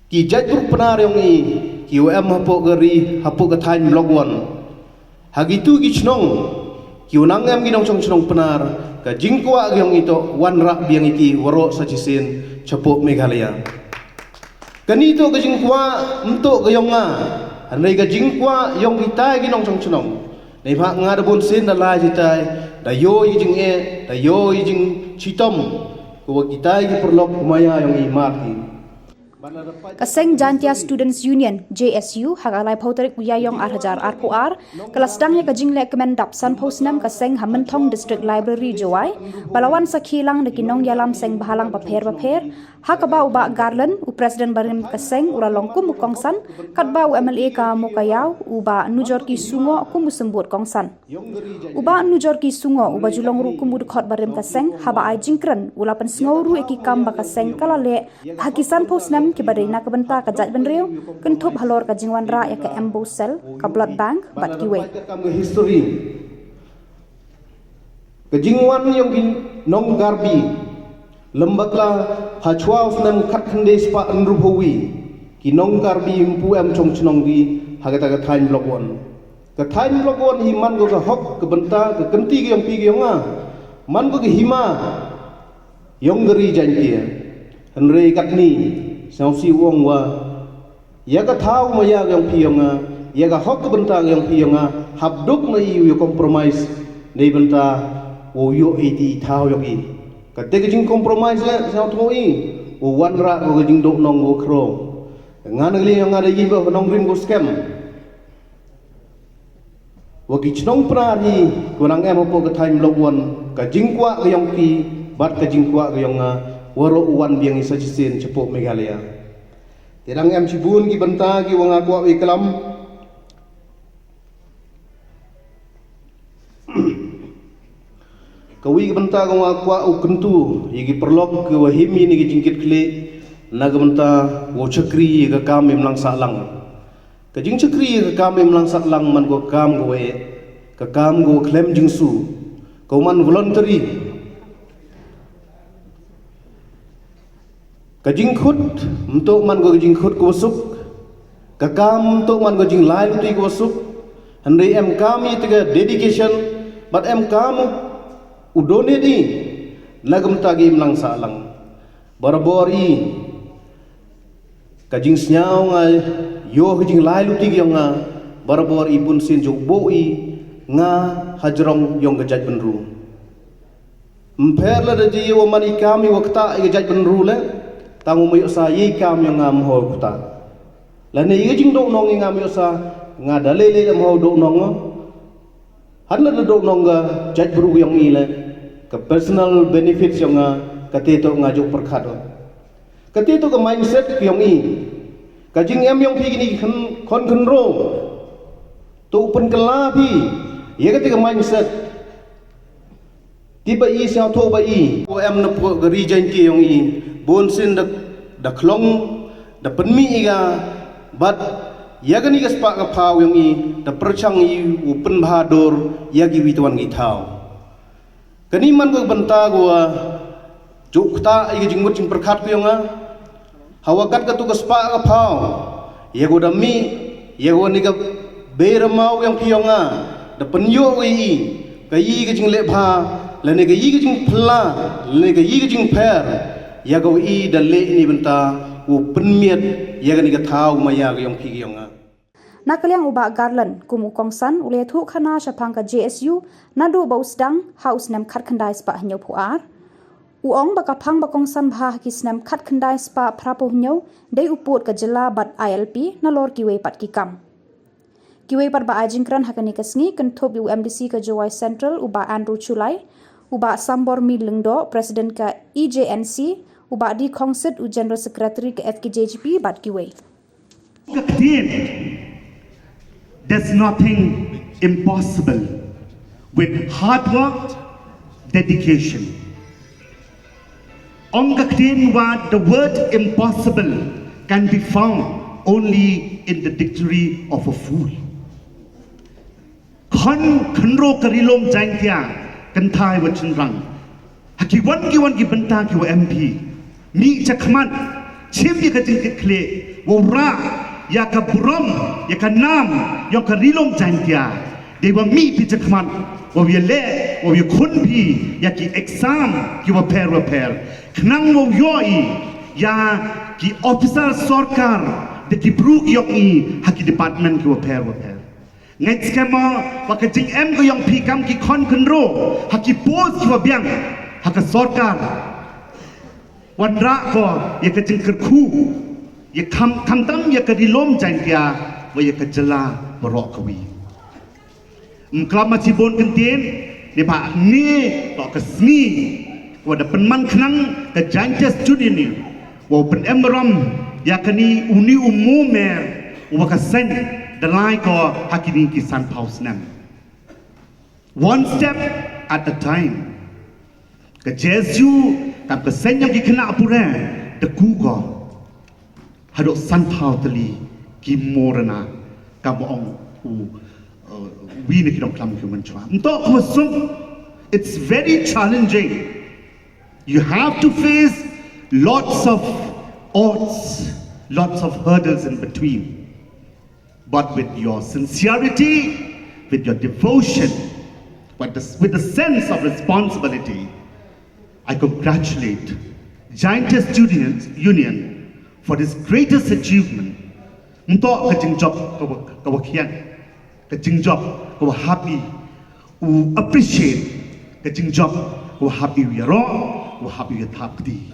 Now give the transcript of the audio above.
ki jaj grup penar yang i ki em hapok gari hapok gatain blogwan hagitu ki chnong ki unang em ginong chong chnong penar ka jingkwa gyong ito wanra biang iki waro sachisin chapok Meghalaya kani to ka jingkwa mto gyong nga anai ka jingkwa yong kita ginong chong chnong nei pha nga da bon sin da la jitai da yo yi jing e da yo yi jing chitom ko kita gi perlok kumaya yong i mati Kaseng Jantia Students Union JSU hagalai pauterik uyayong arhajar RQR kelas dangnya kajingle kemendap san posnam kaseng Hamentong District Library Jawai balawan sakhilang dekinong yalam seng bahalang paper hakaba uba Garland u President Barim kaseng uralongkum kongsan katba u MLA ka Mokayau uba Nujorki Sungo kumusembut kongsan uba Nujorki Sungo uba julong ru kumud khot Barim kaseng haba ai jingkran ulapan sngoru ekikam bakaseng kalale hakisan posnam kibadai nak benta ka jaj benriu kentup halor ka jingwan ra ya ka embosel ka blood bank bat kiwe history ka jingwan yang nong garbi lembakla hachwa usnam khat khande spa anrubawi ki nong garbi impu em chong chnong di hagata ka thain block one ka thain block one hi man go ka hok ka benta ka kanti ge yang pi ge nga man go ke hima yong gari jantia henrei katni sao si wong wa ya ka thau ma ya yang piyonga ya ka hok benta yang piyonga habduk na yu compromise nei benta wo yo eti thau yogi ka te jing compromise la sao thoi wo wan ra ko jing dok nong wo kro ngan ngali yang ada yin ba nong rim go scam wo ki chnong pra ni ko nang em po ka time log won ka jing kwa ka yang pi bat ka jing kwa ka yang waro uwan biang isa jisin cepuk Meghalaya tirang em cibun ki benta ki wang aku awi kelam kawi ki benta ki wang aku au kentu yigi perlok ki wahimi ni ki jingkit kli naga benta wo cakri ka kam memlang salang ka jing cakri ka kam memlang salang man go kam go e ka kam go klem jingsu ka man voluntary kajing khut untuk man go kajing khut ko suk kakam untuk man go jing lai tu ko suk handai em kami tega dedication but em kamu udone di lagam tagi mlang salang barabori kajing snyau ngai yo kajing lai tu gi nga barabori pun sin jo boi nga hajrong yong gajaj benru mper la de ji wo mani kami wakta gajaj benru le tangu mayo sa yi kam yang ngam ho kuta la ne yi jing dok nong ngam yo sa nga dalele am ho dok nong han la dok nong ga jaj bru yang ile ka personal benefits yang ka te to nga jo perkhat ka te to ka mindset yang i ka jing em yang phi ni kon ro to pen kala phi ye ka te ka mindset tiba i sa tho ba i o em na po ga region ki yang i bon sin da klong da penmi iga bat ya gani ga spa ga phaw yang i da perchang i upen bahador ya gi witwan gi thau kani man go banta go jukta i jingmut jing perkhat ko yang hawakat ka tu ga spa ga phaw ya go da mi ya go ni ga beramau yang piyonga da penyo i ka yi ga jing le pha la ne ga yi ga jing phla le ga yi ga jing pher ya go i dalle ni benta wo penmiet ya ga ni ga thau ma ya ga yong phi gi yonga nakaliang uba Garland kumu kongsan ule thu khana shapang ka JSU nadu bausdang house nam khat khandai spa hnyo phuar uong ba kaphang ba kongsan bha ki snam khat khandai spa phrapo hnyo dei upot ka jila bat ILP na lor ki we pat ki kam kiwe pat ba ajingkran hakani kasngi kenthop UMDC ka Jawai Central uba Andrew Chulai uba Sambor Milengdo president ka EJNC uba di kongsit u general secretary ka FKJGP bat kiwe there's nothing impossible with hard work dedication on the word impossible can be found only in the dictionary of a fool khanro karilom jangtia kan thai wa chinrang haki wan ki banta ki wa MP mi chakman chim ya ka jing ke kle wo ra ya ka brom ya ka nam ya ka rilom jantia dewa mi pi jakman wo ye le wo ye khun pi ya ki exam ki wo per knang wo yoi ya ki officer sarkar de ki bruk yok i haki department ki wo per ngai skema wa ka jing em ko yong pi kam ki khon kun ro haki post ki wo biang haka sarkar wan ra ko ya ka jing ker khu ya kam tam ya ka rilom jantia wo ya ka jala bro kawi kelama cibon kentin ni pak ni tok kesni wada penman kenang ke janjas judi ni wa pen emram ya kani uni umumer wa kasen dalai ko hakini kisan paus nam one step at a time ke jesu kam kesen yang kena apura de ku ko hado san pau tali ki morana kam ong u we need to come human trial. It's very challenging. You have to face lots of odds, lots of hurdles in between. But with your sincerity, with your devotion, with the sense of responsibility, I congratulate Giantess Students Union for this greatest achievement. Untuk kejeng job kawakian. Kejeng job ko happy u appreciate kejeng job ko happy we ro ko happy we thapdi